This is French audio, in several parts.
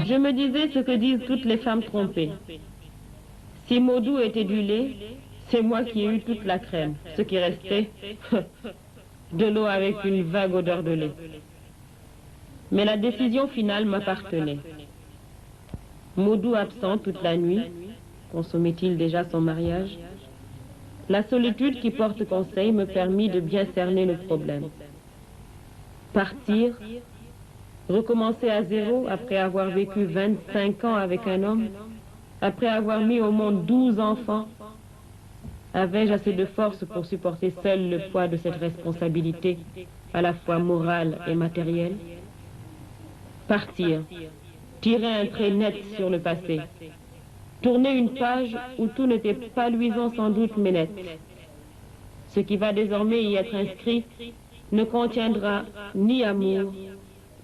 Je me disais ce que disent toutes les femmes trompées. Si Modou était du lait, c'est moi qui ai eu toute la crème. Ce qui restait, de l'eau avec une vague odeur de lait. Mais la décision finale m'appartenait. Modou absent toute la nuit, consommait-il déjà son mariage? La solitude qui porte conseil me permit de bien cerner le problème. Partir, recommencer à zéro après avoir vécu 25 ans avec un homme, après avoir mis au monde 12 enfants, avais-je assez de force pour supporter seul le poids de cette responsabilité, à la fois morale et matérielle? Partir, tirer un trait net sur le passé, tourner une page où tout n'était pas luisant sans doute mais net. Ce qui va désormais y être inscrit ne contiendra ni amour,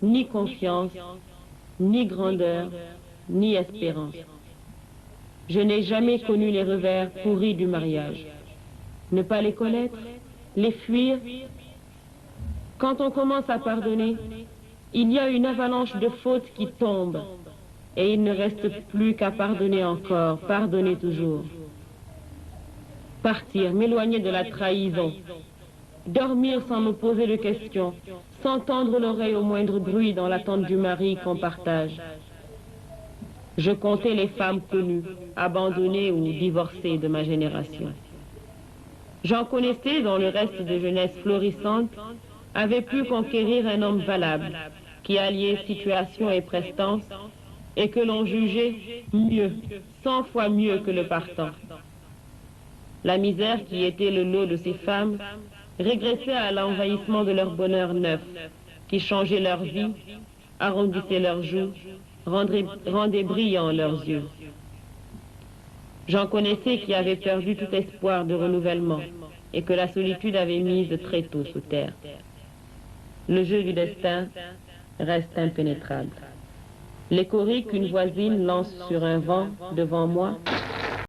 ni confiance, ni grandeur, ni espérance. Je n'ai jamais connu les revers pourris du mariage. Ne pas les connaître, les fuir. Quand on commence à pardonner, il y a une avalanche de fautes qui tombent. Et il ne reste plus qu'à pardonner encore, pardonner toujours. Partir, m'éloigner de la trahison. Dormir sans me poser de questions, sans tendre l'oreille au moindre bruit dans l'attente du mari qu'on partage. Je comptais les femmes connues, abandonnées ou divorcées de ma génération. J'en connaissais dont le reste de jeunesse florissante avait pu conquérir un homme valable, qui alliait situation et prestance, et que l'on jugeait mieux, 100 fois mieux que le partant. La misère qui était le lot de ces femmes régressait à l'envahissement de leur bonheur neuf, qui changeait leur vie, arrondissait leurs joues, rendait brillants leurs yeux. J'en connaissais qui avaient perdu tout espoir de renouvellement et que la solitude avait mise très tôt sous terre. Le jeu du destin reste impénétrable. Les coris qu'une voisine lance sur un vent devant moi